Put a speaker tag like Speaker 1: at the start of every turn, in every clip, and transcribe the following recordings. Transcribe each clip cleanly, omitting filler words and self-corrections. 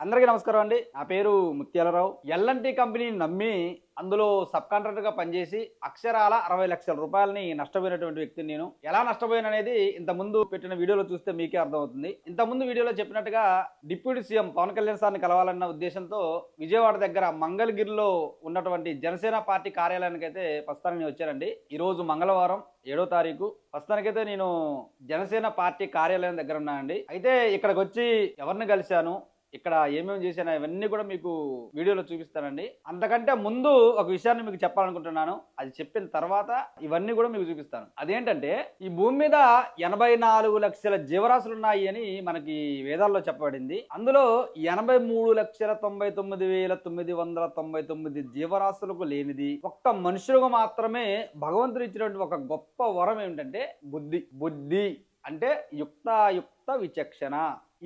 Speaker 1: అందరికీ నమస్కారం అండి. నా పేరు ముత్యాలరావు. ఎల్&టీ కంపెనీని నమ్మి అందులో సబ్ కాంట్రాక్టర్‌గా పనిచేసి అక్షరాల 60 లక్షల రూపాయలని నష్టపోయినటువంటి వ్యక్తిని నేను. ఎలా నష్టపోయాననేది ఇంతకుముందు పెట్టిన వీడియోలో చూస్తే మీకే అర్థమవుతుంది. ఇంతకుముందు వీడియోలో చెప్పినట్టుగా డిప్యూటీ సీఎం పవన్ కళ్యాణ్ సార్‌ని కలవాలన్న ఉద్దేశంతో విజయవాడ దగ్గర మంగళగిరిలో ఉన్నటువంటి జనసేన పార్టీ కార్యాలయానికైతే ప్రస్తుతానికి నేను వచ్చానండి. ఈరోజు మంగళవారం 7వ తారీఖు. ప్రస్తుతానికైతే నేను జనసేన పార్టీ కార్యాలయం దగ్గర ఉన్నానండి. అయితే ఇక్కడికొచ్చి ఎవరిని కలిశాను, ఇక్కడ ఏమేమి చేశాను ఇవన్నీ కూడా మీకు వీడియోలో చూపిస్తానండి. అంతకంటే ముందు ఒక విషయాన్ని మీకు చెప్పాలనుకుంటున్నాను. అది చెప్పిన తర్వాత ఇవన్నీ కూడా మీకు చూపిస్తాను. అదేంటంటే ఈ భూమి మీద 84 లక్షల జీవరాశులు ఉన్నాయి అని మనకి వేదాల్లో చెప్పబడింది. అందులో 83,99,999 జీవరాశులకు లేనిది ఒక్క మనుషులకు మాత్రమే భగవంతుడు ఇచ్చినటువంటి ఒక గొప్ప వరం ఏమిటంటే బుద్ధి అంటే యుక్త విచక్షణ.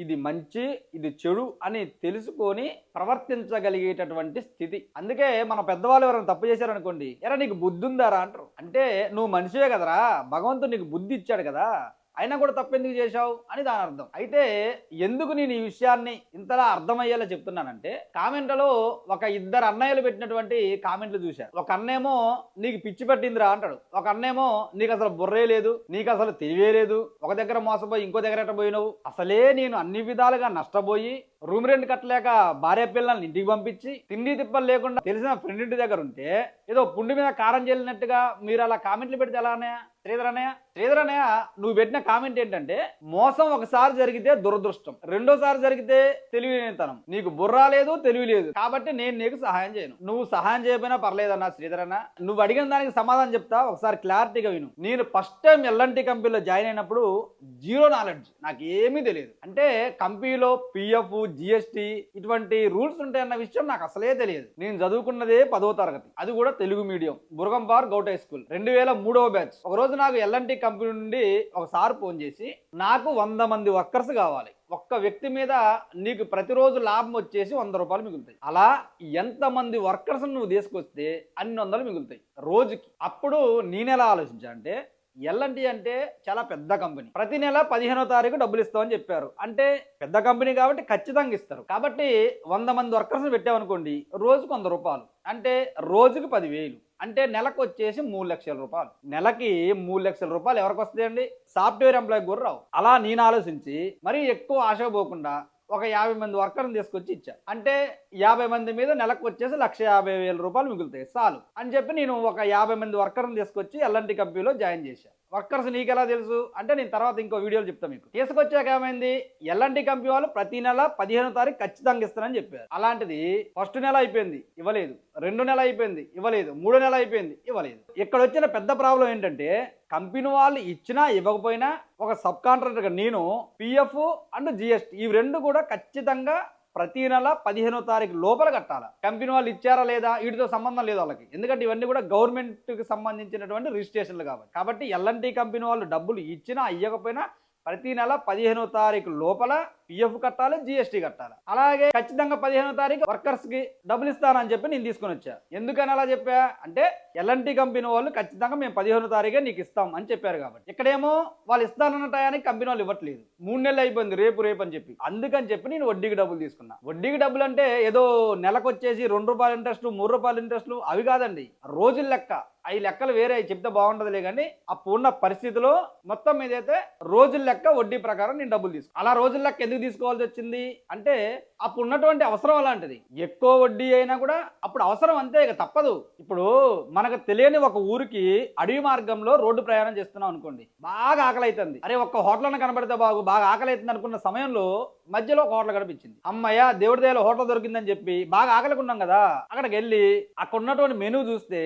Speaker 1: ఇది మంచి ఇది చెడు అని తెలుసుకొని ప్రవర్తించగలిగేటటువంటి స్థితి. అందుకే మన పెద్దవాళ్ళు ఎవరైనా తప్పు చేశారనుకోండి, ఎరా నీకు బుద్ధి ఉందారా అంటారు. అంటే నువ్వు మనిషివే కదరా, భగవంతుడు నీకు బుద్ధి ఇచ్చాడు కదా, అయినా కూడా తప్పెందుకు చేశావు అని దాని అర్థం. అయితే ఎందుకు నేను ఈ విషయాన్ని ఇంతలా అర్థమయ్యేలా చెప్తున్నానంటే, కామెంట్లలో ఒక ఇద్దరు అన్నయ్యలు పెట్టినటువంటి కామెంట్లు చూశాను. ఒక అన్నేమో నీకు పిచ్చి పట్టిందిరా అంటాడు, ఒక అన్నేమో నీకు అసలు బుర్రే లేదు, నీకు అసలు తెలివే లేదు, ఒక దగ్గర మోసపోయి ఇంకో దగ్గర ఎట్ట పోయినావు, అసలే నేను అన్ని విధాలుగా నష్టపోయి రూమ్ రెంట్ కట్టలేక భార్య పిల్లల్ని ఇంటికి పంపించి తిండి తిప్పలు లేకుండా తెలిసిన ఫ్రెండ్ ఇంటి దగ్గర ఉంటే ఏదో పుండి మీద కారం చెల్లినట్టుగా మీరు అలా కామెంట్లు పెడితే ఎలా అన్నయ్య? శ్రీధర్ అన్నయ్య నువ్వు పెట్టిన కామెంట్ ఏంటంటే, మోసం ఒకసారి జరిగితే దురదృష్టం, రెండోసారి జరిగితే తెలివితనం, నీకు బుర్ర లేదు తెలివి లేదు కాబట్టి నేను నీకు సహాయం చేయను. నువ్వు సహాయం చేయకపోయినా పర్లేదన్నా శ్రీధర్ అన్న, నువ్వు అడిగిన దానికి సమాధానం చెప్తా, ఒకసారి క్లారిటీగా విను. నేను ఫస్ట్ టైం ఎల్&టీ కంపెనీలో జాయిన్ అయినప్పుడు జీరో నాలెడ్జ్, నాకు ఏమీ తెలియదు. అంటే కంపెనీలో పిఎఫ్ జిఎస్టీ ఇటువంటి రూల్స్ ఉంటాయన్న విషయం నాకు అసలే తెలియదు. నేను చదువుకున్నదే 10వ తరగతి, అది కూడా Telugu medium, Buragampar govt high school, 2003వ బ్యాచ్. ఒక రోజు నాకు ఎల్&టీ కంపెనీ నుండి ఒకసారి ఫోన్ చేసి, నాకు 100 మంది వర్కర్స్ కావాలి, ఒక్క వ్యక్తి మీద నీకు ప్రతిరోజు లాభం వచ్చేసి 100 రూపాయలు మిగులుతాయి, అలా ఎంతమంది వర్కర్స్ నువ్వు తీసుకొస్తే అన్ని వందలు మిగులుతాయి రోజుకి. అప్పుడు నేనెలా ఆలోచించా అంటే, ఎల్&టీ అంటే చాలా పెద్ద కంపెనీ, ప్రతి నెల 15వ తారీఖు డబ్బులు ఇస్తామని చెప్పారు. అంటే పెద్ద కంపెనీ కాబట్టి ఖచ్చితంగా ఇస్తారు. కాబట్టి 100 మంది వర్కర్స్ పెట్టామనుకోండి, రోజుకు 100 రూపాయలు అంటే రోజుకి 10,000 అంటే నెలకు వచ్చేసి 3 లక్షల రూపాయలు. నెలకి 3 లక్షల రూపాయలు ఎవరికి వస్తాయండి? సాఫ్ట్వేర్ ఎంప్లాయీ కూడా రావు. అలా నేను ఆలోచించి మరీ ఎక్కువ ఆశ పోకుండా ఒక 50 మంది వర్కర్ని తీసుకొచ్చి ఇచ్చా. అంటే 50 మంది మీద నెలకు వచ్చేసి 1,50,000 రూపాయలు మిగులుతాయి చాలు అని చెప్పి నేను ఒక 50 మంది వర్కర్ని తీసుకొచ్చి ఎల్&టీ కంపెనీలో జాయిన్ చేశాను. వర్కర్స్ నీకెలా తెలుసు అంటే, నేను తర్వాత ఇంకో వీడియోలు చెప్తాను మీకు. తీసుకొచ్చాక ఏమైంది, ఎల్&టీ కంపెనీ వాళ్ళు ప్రతి నెల 15వ తారీఖు ఖచ్చితంగా ఇస్తానని చెప్పారు. అలాంటిది ఫస్ట్ నెల అయిపోయింది ఇవ్వలేదు, 2 నెల అయిపోయింది ఇవ్వలేదు, 3 నెల అయిపోయింది ఇవ్వలేదు. ఇక్కడ వచ్చిన పెద్ద ప్రాబ్లం ఏంటంటే, కంపెనీ వాళ్ళు ఇచ్చినా ఇవ్వకపోయినా ఒక సబ్ కాంట్రాక్టర్గా నేను పిఎఫ్ అండ్ జిఎస్టీ ఇవి రెండు కూడా ఖచ్చితంగా ప్రతి నెల 15వ తారీఖు లోపల కట్టాలి. కంపెనీ వాళ్ళు ఇచ్చారా లేదా వీటితో సంబంధం లేదు వాళ్ళకి, ఎందుకంటే ఇవన్నీ కూడా గవర్నమెంట్కి సంబంధించినటువంటి రిజిస్ట్రేషన్లు కాబట్టి ఎల్&టీ కంపెనీ వాళ్ళు డబ్బులు ఇచ్చినా ఇవ్వకపోయినా ప్రతి నెల 15వ తారీఖు లోపల పిఎఫ్ కట్టాలి, జిఎస్టీ కట్టాలి. అలాగే ఖచ్చితంగా 15వ తారీఖు వర్కర్స్ కి డబ్బులు ఇస్తానని చెప్పి నేను తీసుకొని వచ్చా. ఎందుకని అలా చెప్పా అంటే, ఎల్&టీ కంపెనీ వాళ్ళు ఖచ్చితంగా మేము 15వ తారీఖే నీకు ఇస్తాం అని చెప్పారు కాబట్టి. ఇక్కడేమో వాళ్ళు ఇస్తానన్న టయానికి కంపెనీ వాళ్ళు ఇవ్వట్లేదు, 3 నెలలు అయిపోయింది రేపు అని చెప్పి. అందుకని చెప్పి నేను వడ్డీకి డబ్బులు తీసుకున్నా. వడ్డీకి డబ్బులు అంటే ఏదో నెలకు వచ్చేసి 2 రూపాయల ఇంట్రెస్ట్ 3 రూపాయల ఇంట్రెస్ట్లు అవి కాదండి, రోజుల లెక్క. అవి లెక్కలు వేరే చెప్తే బాగుండదులే కానీ అప్పుడున్న పరిస్థితిలో మొత్తం మీదైతే రోజుల లెక్క వడ్డీ ప్రకారం నేను డబ్బులు తీసుకున్నాను. అలా రోజుల లెక్క ఎందుకు తీసుకోవాల్సి వచ్చింది అంటే, అప్పుడు ఉన్నటువంటి అవసరం అలాంటిది. ఎక్కువ వడ్డీ అయినా కూడా అప్పుడు అవసరం, అంతే, ఇక తప్పదు. ఇప్పుడు మనకు తెలియని ఒక ఊరికి అడవి మార్గంలో రోడ్డు ప్రయాణం చేస్తున్నాం అనుకోండి, బాగా ఆకలి అవుతుంది, అరే ఒక్క హోటల్ కనబడితే బాగా ఆకలి అవుతుంది అనుకున్న సమయంలో మధ్యలో ఒక హోటల్ కనిపించింది, అమ్మయ్య దేవుడి దయలో హోటల్ దొరికిందని చెప్పి బాగా ఆకలికున్నాం కదా, అక్కడికి వెళ్ళి అక్కడ ఉన్నటువంటి మెనూ చూస్తే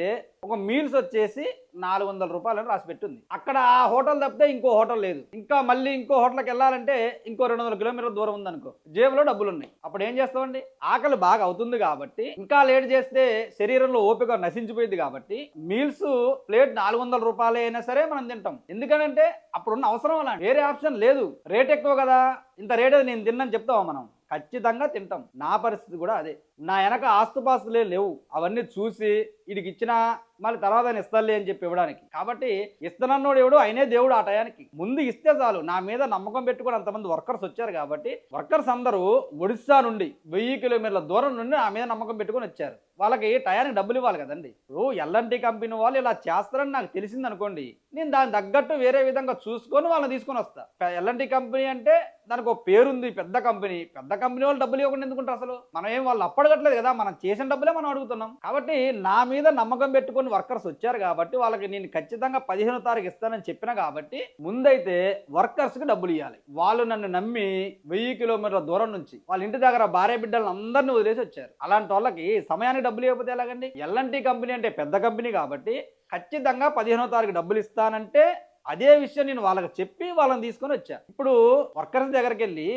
Speaker 1: ఒక మీల్స్ వచ్చేసి 400 రూపాయలు అని రాసి పెట్టుంది. అక్కడ ఆ హోటల్ తప్పితే ఇంకో హోటల్ లేదు. ఇంకా మళ్ళీ ఇంకో హోటల్కి వెళ్ళాలంటే ఇంకో 200 కిలోమీటర్ల దూరం ఉందనుకో, జేబులో డబ్బులు ఉన్నాయి. అప్పుడు ఏం చేస్తామండి, ఆకలి బాగా అవుతుంది కాబట్టి, ఇంకా లేట్ చేస్తే శరీరంలో ఓపిక నశించిపోయింది కాబట్టి మీల్స్ ప్లేట్ 400 రూపాయలు అయినా సరే మనం తింటాం. ఎందుకంటే అప్పుడున్న అవసరం అలా, వేరే ఆప్షన్ లేదు. రేట్ ఎక్కువ కదా, ఇంత రేట్ నేను తిన్నాను చెప్తావా మనం? ఖచ్చితంగా తింటాం. నా పరిస్థితి కూడా అదే. నా వెనక ఆస్తుపాస్తులే లేవు, అవన్నీ చూసి వీడికి ఇచ్చినా మళ్ళీ తర్వాత ఆయన ఇస్తాలే అని చెప్పి ఇవ్వడానికి. కాబట్టి ఇస్తానన్నోడు ఎవడు ఆయనే దేవుడు ఆ టయానికి. ముందు ఇస్తే చాలు. నా మీద నమ్మకం పెట్టుకుని అంతమంది వర్కర్స్ వచ్చారు కాబట్టి వర్కర్స్ అందరూ ఒడిస్సా నుండి 1000 కిలోమీటర్ల దూరం నుండి నా మీద నమ్మకం పెట్టుకుని వచ్చారు. వాళ్ళకి టయానికి డబ్బులు ఇవ్వాలి కదండి. ఇప్పుడు ఎల్ఎన్టీ కంపెనీ వాళ్ళు ఇలా చేస్తారని నాకు తెలిసింది అనుకోండి, నేను దాని తగ్గట్టు వేరే విధంగా చూసుకొని వాళ్ళని తీసుకొని వస్తా. ఎల్ఎన్టీ కంపెనీ అంటే దానికి ఒక పేరుంది, పెద్ద కంపెనీ. పెద్ద కంపెనీ వాళ్ళు డబ్బులు ఇవ్వకుండా ఎందుకుంటారు అసలు? మనం ఏం వాళ్ళు అప్పడగట్లేదు కదా, మనం చేసిన డబ్బులే మనం అడుగుతున్నాం. కాబట్టి నా మీద నమ్మకం పెట్టుకుని వర్కర్స్ వచ్చారు కాబట్టి వాళ్ళకి నేను ఖచ్చితంగా 15వ తారీఖు ఇస్తానని చెప్పిన కాబట్టి ముందైతే వర్కర్స్కి డబ్బులు ఇవ్వాలి. వాళ్ళు నన్ను నమ్మి 1000 కిలోమీటర్ల దూరం నుంచి వాళ్ళ ఇంటి దగ్గర భార్య బిడ్డలను అందరినీ వదిలేసి వచ్చారు. అలాంటి వాళ్ళకి సమయానికి డబ్బులు ఇవ్వకపోతే ఎలాగండి? ఎల్ఎన్టీ కంపెనీ అంటే పెద్ద కంపెనీ కాబట్టి ఖచ్చితంగా 15వ తారీఖు డబ్బులు ఇస్తానంటే అదే విషయం నేను వాళ్ళకి చెప్పి వాళ్ళని తీసుకొని వచ్చా. ఇప్పుడు వర్కర్స్ దగ్గరికి వెళ్ళి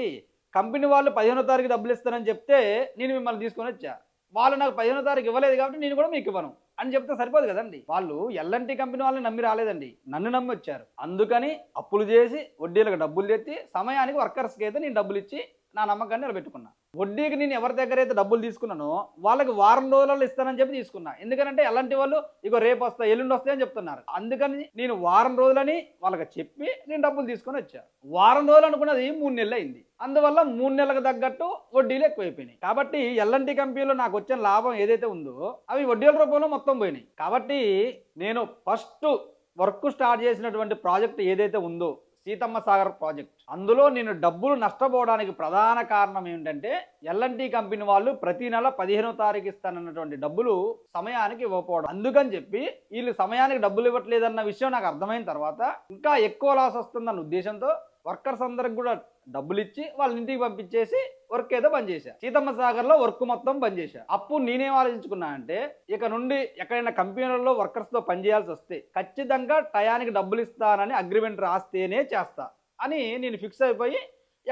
Speaker 1: కంపెనీ వాళ్ళు 15వ తారీఖు డబ్బులు ఇస్తానని చెప్తే నేను మిమ్మల్ని తీసుకొని వచ్చా. వాళ్ళు నాకు 15వ తారీఖు ఇవ్వలేదు కాబట్టి నేను కూడా మీకు ఇవ్వను అని చెప్తే సరిపోదు కదండి. వాళ్ళు ఎల్ఎన్టీ కంపెనీ వాళ్ళని నమ్మి రాలేదండి, నన్ను నమ్మి వచ్చారు. అందుకని అప్పులు చేసి వడ్డీలకు డబ్బులు తెచ్చి సమయానికి వర్కర్స్కి అయితే నేను డబ్బులు ఇచ్చి నా నమ్మకాన్ని నిలబెట్టుకున్నా. వడ్డీకి నేను ఎవరి దగ్గర అయితే డబ్బులు తీసుకున్నానో వాళ్ళకి వారం రోజులలో ఇస్తానని చెప్పి తీసుకున్నా. ఎందుకంటే ఎలాంటి వాళ్ళు ఇగో రేపు వస్తా ఎల్లుండి వస్తాయి అని చెప్తున్నారు. అందుకని నేను వారం రోజులని వాళ్ళకి చెప్పి నేను డబ్బులు తీసుకొని వచ్చా. వారం రోజులు అనుకున్నది 3 నెలలు అయింది. అందువల్ల 3 నెలలకు తగ్గట్టు వడ్డీలు ఎక్కువైపోయినాయి. కాబట్టి ఎల్ఎన్టీ కంపెనీలో నాకు వచ్చిన లాభం ఏదైతే ఉందో అవి వడ్డీల రూపంలో మొత్తం పోయినాయి. కాబట్టి నేను ఫస్ట్ వర్క్ స్టార్ట్ చేసినటువంటి ప్రాజెక్ట్ ఏదైతే ఉందో సీతమ్మ సాగర్ ప్రాజెక్ట్, అందులో నేను డబ్బులు నష్టపోవడానికి ప్రధాన కారణం ఏంటంటే ఎల్ఎన్టీ కంపెనీ వాళ్ళు ప్రతి నెల 15వ తారీఖు ఇస్తానన్నటువంటి డబ్బులు సమయానికి ఇవ్వకపోవడం. అందుకని చెప్పి వీళ్ళు సమయానికి డబ్బులు ఇవ్వట్లేదన్న విషయం నాకు అర్థమైన తర్వాత ఇంకా ఎక్కువ లాస్ వస్తుందన్న ఉద్దేశంతో వర్కర్స్ అందరికి కూడా డబ్బులు ఇచ్చి వాళ్ళ ఇంటికి పంపించేసి వర్క్ ఏదో బంద్ చేశా. సీతమ్మ సాగర్లో వర్క్ మొత్తం బంద్ చేశా. అప్పుడు నేనేం ఆలోచించుకున్నా అంటే ఇక నుండి ఎక్కడైనా కంపెనీలలో వర్కర్స్తో పనిచేయాల్సి వస్తే ఖచ్చితంగా టయానికి డబ్బులు ఇస్తానని అగ్రిమెంట్ రాస్తేనే చేస్తా అని నేను ఫిక్స్ అయిపోయి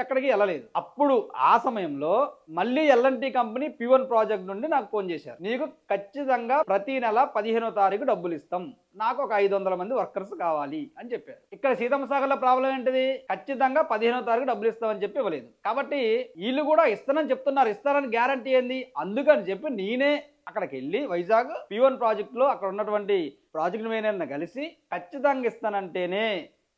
Speaker 1: ఎక్కడికి వెళ్ళలేదు. అప్పుడు ఆ సమయంలో మళ్ళీ ఎల్ఎన్టీ కంపెనీ P1 ప్రాజెక్ట్ నుండి నాకు ఫోన్ చేశారు. నీకు ఖచ్చితంగా ప్రతి నెల 15వ తారీఖు డబ్బులు ఇస్తాం, నాకు ఒక 500 మంది వర్కర్స్ కావాలి అని చెప్పారు. ఇక్కడ సీతమ్మ సాగర్లో ప్రాబ్లం ఏంటిది? ఖచ్చితంగా 15వ తారీఖు డబ్బులు ఇస్తామని చెప్పి ఇవ్వలేదు. కాబట్టి వీళ్ళు కూడా ఇస్తానని చెప్తున్నారు, ఇస్తారని గ్యారంటీ ఏంది? అందుకని చెప్పి నేనే అక్కడికి వెళ్ళి వైజాగ్ P1 ప్రాజెక్టులో అక్కడ ఉన్నటువంటి ప్రాజెక్ట్ మేనేజర్ని కలిసి ఖచ్చితంగా ఇస్తానంటేనే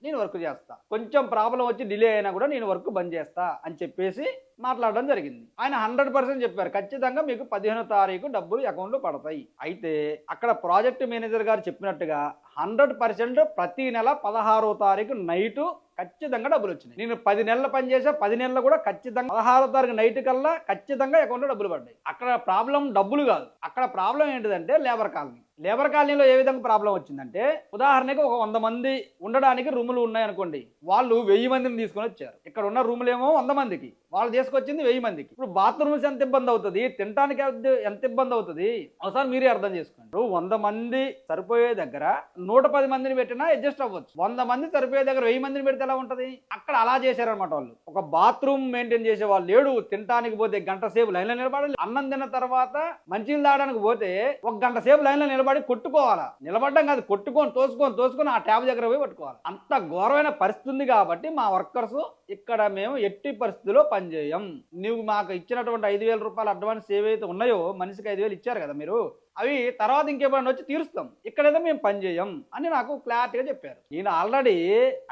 Speaker 1: నేను వర్క్ చేస్తా, కొంచెం ప్రాబ్లం వచ్చి డిలే అయినా కూడా నేను వర్క్ బంద్ చేస్తా అని చెప్పేసి మాట్లాడడం జరిగింది. ఆయన 100% చెప్పారు, ఖచ్చితంగా మీకు 15వ తారీఖు డబ్బులు అకౌంట్లో పడతాయి. అయితే అక్కడ ప్రాజెక్ట్ మేనేజర్ గారు చెప్పినట్టుగా 100% ప్రతి నెల 16వ తారీఖు నైటు ఖచ్చితంగా డబ్బులు వచ్చినాయి. నేను 10 నెలలు పనిచేసా, 10 నెలలు కూడా ఖచ్చితంగా 16వ తారీఖు నైట్ కల్లా ఖచ్చితంగా అకౌంట్లో డబ్బులు పడ్డాయి. అక్కడ ప్రాబ్లం డబ్బులు కాదు, అక్కడ ప్రాబ్లం ఏంటిదంటే లేబర్ కాలనీ. లేబర్ కాలనీలో ఏ విధంగా ప్రాబ్లం వచ్చిందంటే ఉదాహరణకి ఒక 100 మంది ఉండడానికి రూములు ఉన్నాయనుకోండి, వాళ్ళు 1000 మందిని తీసుకొని వచ్చారు. ఇక్కడ ఉన్న రూములేమో 100 మందికి, వాళ్ళు తీసుకొచ్చింది 1000 మందికి. ఇప్పుడు బాత్రూమ్స్ ఎంత ఇబ్బంది అవుతుంది, తినడానికి ఎంత ఇబ్బంది అవుతుంది ఒకసారి మీరే అర్థం చేసుకోండి. 100 మంది సరిపోయే దగ్గర 110 మందిని పెట్టినా అడ్జస్ట్ అవ్వచ్చు. 100 మంది సరిపోయే దగ్గర 1000 మందిని పెడితే ఎలా ఉంటది? అక్కడ అలా చేశారనమాట వాళ్ళు. ఒక బాత్రూమ్ మెయింటైన్ చేసే వాళ్ళు లేడు, తినడానికి పోతే గంట సేపు లైన్లో నిలబడాలి, అన్నం తిన్న తర్వాత మంచినీళ్ళు తాగడానికి పోతే 1 గంట సేపు లైన్లో నిలబడి కొట్టుకోవాలా, నిలబడ్డం కాదు కొట్టుకొని తోసుకొని ఆ ట్యాబ్ దగ్గర పోయి పట్టుకోవాలి. అంత ఘోరమైన పరిస్థితి ఉంది. కాబట్టి మా వర్కర్స్ ఇక్కడ మేము ఎట్టి పరిస్థితుల్లో పనిచేయం, నువ్వు మాకు ఇచ్చినటువంటి 5,000 రూపాయలు అడ్వాన్స్ ఏవైతే ఉన్నాయో, మనిషికి 5,000 ఇచ్చారు కదా మీరు, అవి తర్వాత ఇంకేమైనా వచ్చి తీరుస్తాం, ఇక్కడైతే మేము పనిచేయం అని నాకు క్లారిటీగా చెప్పారు. నేను ఆల్రెడీ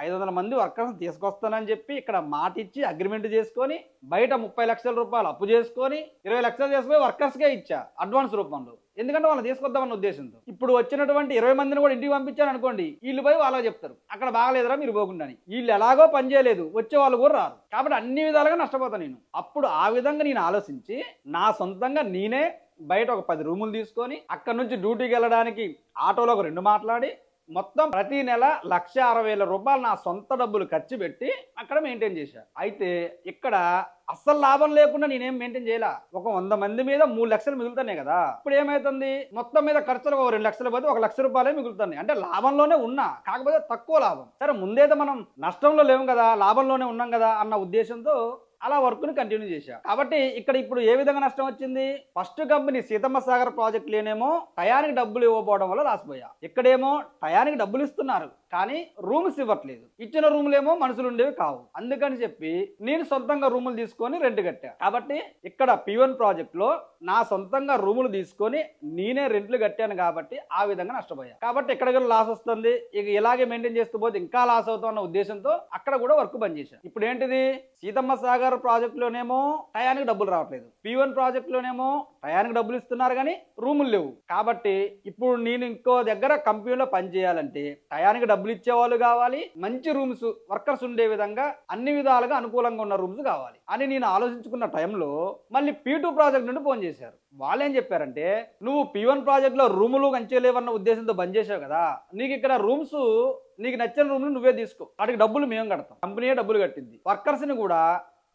Speaker 1: 500 మంది వర్కర్స్ తీసుకొస్తానని చెప్పి ఇక్కడ మాట ఇచ్చి అగ్రిమెంట్ చేసుకొని బయట 30 లక్షల రూపాయలు అప్పు చేసుకొని 20 లక్షలు చేసుకొని వర్కర్స్కే ఇచ్చా అడ్వాన్స్ రూపంలో. ఎందుకంటే వాళ్ళని తీసుకొద్దామన్న ఉద్దేశంతో. ఇప్పుడు వచ్చినటువంటి 20 మందిని కూడా ఇంటికి పంపించాను అనుకోండి, వీళ్ళు పోయి వాళ్ళకి చెప్తారు అక్కడ బాగలేదురా మీరు పోకుండా. వీళ్ళు ఎలాగో పని చేయలేదు, వచ్చే వాళ్ళు కూడా రారు. కాబట్టి అన్ని విధాలుగా నష్టపోతాను నేను. అప్పుడు ఆ విధంగా నేను ఆలోచించి నా సొంతంగా నేనే బయట ఒక 10 రూములు తీసుకొని అక్కడ నుంచి డ్యూటీకి వెళ్ళడానికి ఆటోలో ఒక 2 మాట్లాడి మొత్తం ప్రతి నెల 1,60,000 రూపాయలు నా సొంత డబ్బులు ఖర్చు పెట్టి అక్కడ మెయింటైన్ చేశా. అయితే ఇక్కడ అస్సలు లాభం లేకుండా నేనేం మెయింటైన్ చేయాల. ఒక 100 మంది మీద 3 లక్షలు మిగులుతానే కదా. ఇప్పుడు ఏమైతుంది, మొత్తం మీద ఖర్చులు ఒక 2 లక్షలు పోతే 1 లక్ష రూపాయలే మిగులుతున్నాయి. అంటే లాభంలోనే ఉన్నా, కాకపోతే తక్కువ లాభం. సరే ముందైతే మనం నష్టంలో లేవు కదా, లాభంలోనే ఉన్నాం కదా అన్న ఉద్దేశంతో అలా వర్క్ని కంటిన్యూ చేశా. కాబట్టి ఇక్కడ ఇప్పుడు ఏ విధంగా నష్టం వచ్చింది? ఫస్ట్ కంపెనీ సీతమ్మ సాగర్ ప్రాజెక్టులేనేమో టయానికి డబ్బులు ఇవ్వకపోవడం వల్ల రాసిపోయా. ఇక్కడేమో టయానికి డబ్బులు ఇస్తున్నారు కానీ రూమ్స్ ఇవ్వట్లేదు, ఇచ్చిన రూములేమో మనుషులు ఉండేవి కావు. అందుకని చెప్పి నేను సొంతంగా రూములు తీసుకొని రెంట్ కట్టా. కాబట్టి ఇక్కడ P1 ప్రాజెక్టులో నా సొంతంగా రూములు తీసుకొని నేనే రెంట్లు కట్టాను కాబట్టి ఆ విధంగా నష్టపోయా. కాబట్టి ఎక్కడికి లాస్ వస్తుంది, ఇక ఇలాగే మెయింటైన్ చేస్తూ పోతే ఇంకా లాస్ అవుతాం అన్న ఉద్దేశంతో అక్కడ కూడా వర్క్ బంద్ చేశాను. ఇప్పుడు ఏంటిది, సీతమ్మ సాగర్ ప్రాజెక్టులోనేమో టయానికి డబ్బులు రావట్లేదు, P1 ప్రాజెక్టులోనేమో టయానికి డబ్బులు ఇస్తున్నారు కానీ రూములు లేవు. కాబట్టి ఇప్పుడు నేను ఇంకో దగ్గర కంపెనీలో పని చేయాలంటే టయానికి డబ్బులు ఇచ్చేవాళ్ళు కావాలి, మంచి రూమ్స్ వర్కర్స్ ఉండే విధంగా అన్ని విధాలుగా అనుకూలంగా ఉన్న రూమ్స్ కావాలి అని నేను ఆలోచించుకున్న టైంలో మళ్ళీ P2 ప్రాజెక్ట్ నుండి ఫోన్ చేశారు. వాళ్ళు ఏం చెప్పారంటే, నువ్వు P1 ప్రాజెక్ట్లో రూములు కంచేలేవన్న ఉద్దేశంతో బంద్ చేసావు కదా, నీకు ఇక్కడ రూమ్స్ నీకు నచ్చిన రూమ్లు నువ్వే తీసుకో, వాటికి డబ్బులు మేము కడతాం, కంపెనీయే డబ్బులు కట్టింది, వర్కర్స్ని కూడా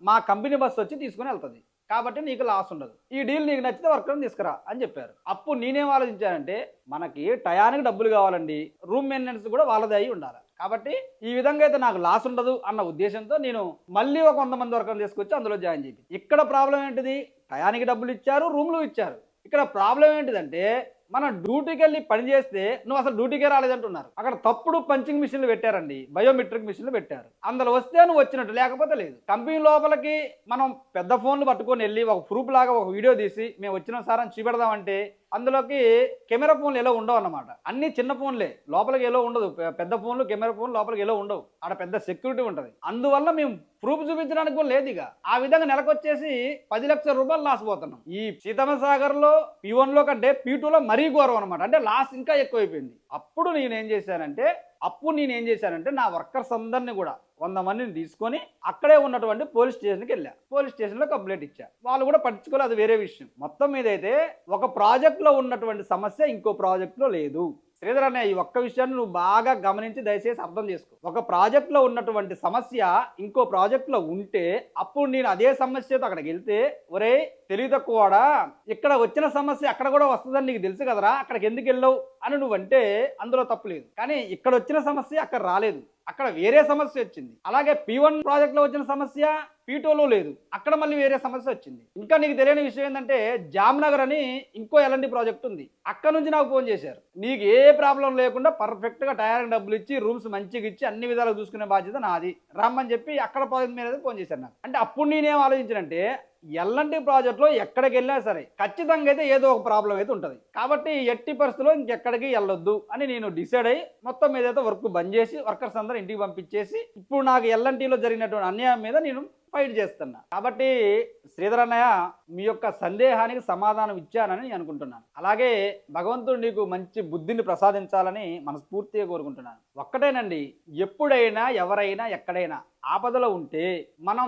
Speaker 1: మా కంపెనీ బస్సు వచ్చి తీసుకుని వెళ్తుంది, కాబట్టి నీకు లాస్ ఉండదు, ఈ డీల్ నీకు నచ్చితే వర్కర్ని తీసుకురా అని చెప్పారు. అప్పుడు నేనేం ఆలోచించానంటే, మనకి టయానికి డబ్బులు కావాలండి, రూమ్ మెయింటెనెన్స్ కూడా వాళ్ళది అయి ఉండాలి, కాబట్టి ఈ విధంగా అయితే నాకు లాస్ ఉండదు అన్న ఉద్దేశంతో నేను మళ్ళీ ఒక 100 మంది వర్కర్లు తీసుకొచ్చి అందులో జాయిన్ చేసి. ఇక్కడ ప్రాబ్లం ఏంటిది, టయానికి డబ్బులు ఇచ్చారు, రూమ్లు ఇచ్చారు. ఇక్కడ ప్రాబ్లం ఏంటిదంటే, మన డ్యూటీకి వెళ్ళి పని చేస్తే నువ్వు అసలు డ్యూటీకే రాలేదంటున్నారు. అక్కడ తప్పుడు పంచింగ్ మిషన్లు పెట్టారండి, బయోమెట్రిక్ మిషన్లు పెట్టారు. అందులో వస్తే నువ్వు వచ్చినట్టు, లేకపోతే లేదు. కంపెనీ లోపలికి మనం పెద్ద ఫోన్లు పట్టుకొని వెళ్ళి ఒక ప్రూఫ్ లాగా ఒక వీడియో తీసి మేము వచ్చిన సార్ అని చూపెడదామంటే అందులోకి కెమెరా ఫోన్లు ఎలా ఉండవు అన్నమాట, అన్ని చిన్న ఫోన్లే, లోపలికి ఎలా ఉండదు, పెద్ద ఫోన్లు కెమెరా ఫోన్ లోపలికి ఎలా ఉండవు, ఆడ పెద్ద సెక్యూరిటీ ఉంటుంది. అందువల్ల మేము ప్రూఫ్ చూపించడానికి కూడా లేదు. ఇక ఆ విధంగా నెలకొచ్చేసి 10 లక్షల రూపాయలు లాస్ పోతున్నాం. ఈ సీతమ్మ సాగర్ లో P1 లో కంటే P2 లో మరీ ఘోరం అనమాట, అంటే లాస్ ఇంకా ఎక్కువైపోయింది. అప్పుడు నేనేం చేశానంటే నా వర్కర్స్ అందరినీ కూడా 100 మందిని తీసుకొని అక్కడే ఉన్నటువంటి పోలీస్ స్టేషన్కి వెళ్ళా, పోలీస్ స్టేషన్లో కంప్లైంట్ ఇచ్చా. వాళ్ళు కూడా పట్టించుకోలేదు, అది వేరే విషయం. మొత్తం మీద అయితే ఒక ప్రాజెక్ట్లో ఉన్నటువంటి సమస్య ఇంకో ప్రాజెక్ట్లో లేదు. శ్రీధర్ అనే ఈ ఒక్క విషయాన్ని నువ్వు బాగా గమనించి దయచేసి అర్థం చేసుకో. ఒక ప్రాజెక్ట్లో ఉన్నటువంటి సమస్య ఇంకో ప్రాజెక్ట్లో ఉంటే అప్పుడు నేను అదే సమస్యతో అక్కడికి వెళ్తే, ఒరే తెలివి తక్కువడా, ఇక్కడ వచ్చిన సమస్య అక్కడ కూడా వస్తుందని నీకు తెలుసు కదరా, అక్కడికి ఎందుకు వెళ్ళవు అని నువ్వంటే అందులో తప్పులేదు. కానీ ఇక్కడ వచ్చిన సమస్య అక్కడ రాలేదు, అక్కడ వేరే సమస్య వచ్చింది. అలాగే P1 ప్రాజెక్ట్లో వచ్చిన సమస్య P2లో లేదు, అక్కడ మళ్ళీ వేరే సమస్య వచ్చింది. ఇంకా నీకు తెలియని విషయం ఏంటంటే, జామ్నగర్ అని ఇంకో L&T ప్రాజెక్ట్ ఉంది, అక్కడ నుంచి నాకు ఫోన్ చేశారు. నీకు ఏ ప్రాబ్లం లేకుండా పర్ఫెక్ట్గా టయానికి డబ్బులు ఇచ్చి రూమ్స్ మంచిగా ఇచ్చి అన్ని విధాలుగా చూసుకునే బాధ్యత నాది, రమ్మని చెప్పి అక్కడ ప్రాజెక్ట్ మీద ఫోన్ చేశారు నాకు. అంటే అప్పుడు నేనేం ఆలోచించానంటే, L&T ప్రాజెక్ట్లో ఎక్కడికి వెళ్ళినా సరే ఖచ్చితంగా అయితే ఏదో ఒక ప్రాబ్లం అయితే ఉంటుంది, కాబట్టి ఎట్టి పరిస్థితుల్లో ఇంకెక్కడికి వెళ్ళొద్దు అని నేను డిసైడ్ అయ్యి మొత్తం మీద అయితే వర్క్ బంద్ చేసి వర్కర్స్ అందరూ ఇంటికి పంపించేసి ఇప్పుడు నాకు L&Tలో జరిగినటువంటి అన్యాయం మీద నేను ఫైట్ చేస్తున్నా. కాబట్టి శ్రీధర్ అన్నయ్య, మీ యొక్క సందేహానికి సమాధానం ఇచ్చానని నేను అనుకుంటున్నాను. అలాగే భగవంతుడు నీకు మంచి బుద్ధిని ప్రసాదించాలని మనస్ఫూర్తిగా కోరుకుంటున్నాను. ఒక్కటేనండి, ఎప్పుడైనా ఎవరైనా ఎక్కడైనా ఆపదలో ఉంటే మనం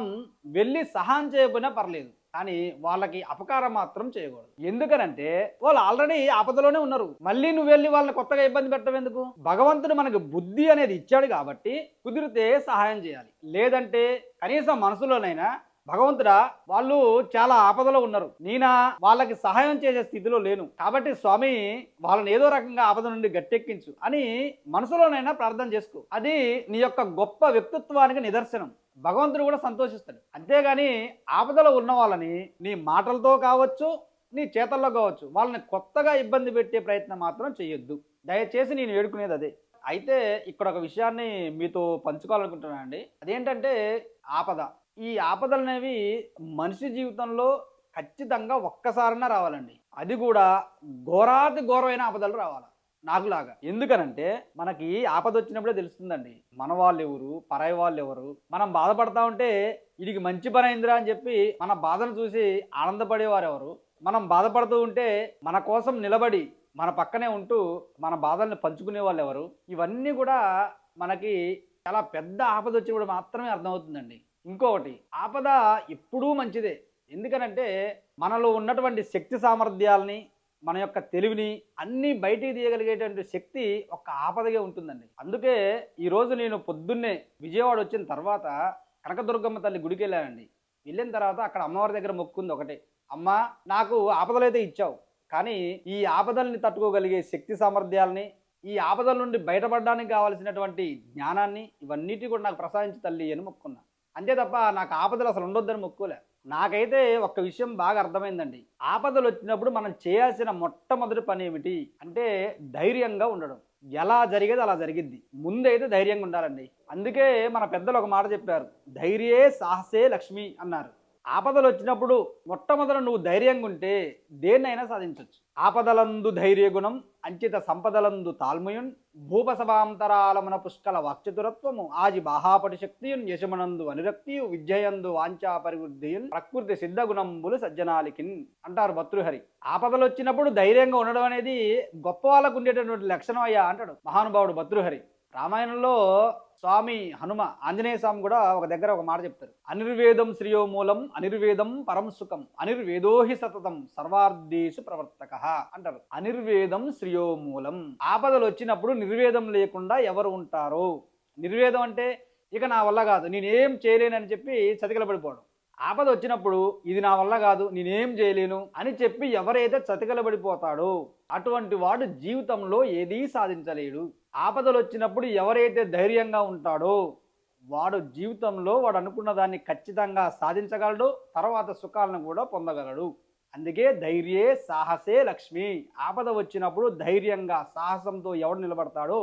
Speaker 1: వెళ్ళి సహాయం చేయకపోయినా పర్లేదు, కానీ వాళ్ళకి అపకారం మాత్రం చేయకూడదు. ఎందుకనంటే వాళ్ళు ఆల్రెడీ ఆపదలోనే ఉన్నారు, మళ్ళీ నువ్వు వెళ్ళి వాళ్ళని కొత్తగా ఇబ్బంది పెట్టడం ఎందుకు? భగవంతుడు మనకు బుద్ధి అనేది ఇచ్చాడు కాబట్టి కుదిరితే సహాయం చేయాలి, లేదంటే కనీసం మనసులోనైనా భగవంతుడా వాళ్ళు చాలా ఆపదలో ఉన్నారు, నేనా వాళ్ళకి సహాయం చేసే స్థితిలో లేను, కాబట్టి స్వామి వాళ్ళని ఏదో రకంగా ఆపద నుండి గట్టెక్కించు అని మనసులోనైనా ప్రార్థన చేసుకో. అది నీ యొక్క గొప్ప వ్యక్తిత్వానికి నిదర్శనం. భగవంతుడు కూడా సంతోషిస్తాడు. అంతేగాని ఆపదలో ఉన్న వాళ్ళని నీ మాటలతో కావచ్చు, నీ చేతల్లో కావచ్చు, వాళ్ళని కొత్తగా ఇబ్బంది పెట్టే ప్రయత్నం మాత్రం చేయొద్దు. దయచేసి నేను వేడుకునేది అదే. అయితే ఇక్కడ ఒక విషయాన్ని మీతో పంచుకోవాలనుకుంటున్నాను అండి. అదేంటంటే ఆపద. ఈ ఆపదలు అనేవి మనిషి జీవితంలో ఖచ్చితంగా ఒక్కసారైనా రావాలండి, అది కూడా ఘోరాతి ఘోరమైన ఆపదలు రావాలి నాకులాగా. ఎందుకనంటే మనకి ఆపద వచ్చినప్పుడే తెలుస్తుందండి మన వాళ్ళు ఎవరు, పరాయి వాళ్ళు ఎవరు. మనం బాధపడతా ఉంటే వీడికి మంచి పని అయిందిరా అని చెప్పి మన బాధను చూసి ఆనందపడేవారు ఎవరు, మనం బాధపడుతూ ఉంటే మన కోసం నిలబడి మన పక్కనే ఉంటూ మన బాధల్ని పంచుకునే వాళ్ళు ఎవరు. ఇవన్నీ కూడా మనకి చాలా పెద్ద ఆపద వచ్చినప్పుడు మాత్రమే అర్థమవుతుందండి. ఇంకొకటి, ఆపద ఎప్పుడూ మంచిదే. ఎందుకనంటే మనలో ఉన్నటువంటి శక్తి సామర్థ్యాలని, మన యొక్క తెలివిని అన్నీ బయటికి తీయగలిగేటువంటి శక్తి ఒక ఆపదగా ఉంటుందండి. అందుకే ఈరోజు నేను పొద్దున్నే విజయవాడ వచ్చిన తర్వాత కనకదుర్గమ్మ తల్లి గుడికి వెళ్ళానండి. వెళ్ళిన తర్వాత అక్కడ అమ్మవారి దగ్గర మొక్కుంది ఒకటే, అమ్మ నాకు ఆపదలైతే ఇచ్చావు, కానీ ఈ ఆపదల్ని తట్టుకోగలిగే శక్తి సామర్థ్యాలని, ఈ ఆపదల నుండి బయటపడడానికి కావాల్సినటువంటి జ్ఞానాన్ని, ఇవన్నిటి కూడా నాకు ప్రసాదించి తల్లి అని మొక్కున్నా. అంతే తప్ప నాకు ఆపదలు అసలు ఉండొద్దని మొక్కులే. నాకైతే ఒక్క విషయం బాగా అర్థమైందండి, ఆపదలు వచ్చినప్పుడు మనం చేయాల్సిన మొట్టమొదటి పని ఏమిటి అంటే ధైర్యంగా ఉండడం. ఎలా జరిగేది అలా జరిగిద్ది, ముందైతే ధైర్యంగా ఉండాలండి. అందుకే మన పెద్దలు ఒక మాట చెప్పారు, ధైర్యే సాహసే లక్ష్మి అన్నారు. ఆపదలు వచ్చినప్పుడు మొట్టమొదట నువ్వు ధైర్యంగా ఉంటే దేన్నైనా సాధించవచ్చు. ఆపదలందు ధైర్యగుణం అంచిత సంపదలందు తాల్మయున్ భూపసభాంతరాలమున పుష్కల వాక్చతురత్వము ఆజి బాహాపటి శక్తియున్ యశమనందు అనురక్తియు విద్యయందు వాంఛా పరివృద్ధియున్ ప్రకృతి సిద్ధ గుణంబులు సజ్జనాలికిన్ అంటారు భర్తృహరి. ఆపదలు వచ్చినప్పుడు ధైర్యంగా ఉండడం అనేది గొప్ప వాళ్ళకు ఉండేటటువంటి లక్షణం అయ్యా అంటాడు మహానుభావుడు భర్తృహరి. రామాయణంలో స్వామి హనుమ ఆంజనేయ స్వామి కూడా ఒక దగ్గర ఒక మాట చెప్తారు. అనిర్వేదం శ్రియోమూలం అనిర్వేదం పరం సుఖం అనిర్వేదోహి సతతం సర్వార్ధేషు ప్రవర్తక అంటారు. అనిర్వేదం శ్రియోమూలం. ఆపదలు వచ్చినప్పుడు నిర్వేదం లేకుండా ఎవరు ఉంటారో. నిర్వేదం అంటే ఇక నా వల్ల కాదు, నేనేం చేయలేనని చెప్పి చతికిలబడిపోవడం. ఆపద వచ్చినప్పుడు ఇది నా వల్ల కాదు, నేనేం చేయలేను అని చెప్పి ఎవరైతే చతికిలబడిపోతాడో అటువంటి వాడు జీవితంలో ఏదీ సాధించలేడు. ఆపదలు వచ్చినప్పుడు ఎవరైతే ధైర్యంగా ఉంటాడో వాడు జీవితంలో వాడు అనుకున్న దాన్ని ఖచ్చితంగా సాధించగలడు, తర్వాత సుఖాలను కూడా పొందగలడు. అందుకే ధైర్యే సాహసే లక్ష్మి. ఆపద వచ్చినప్పుడు ధైర్యంగా సాహసంతో ఎవడు నిలబడతాడో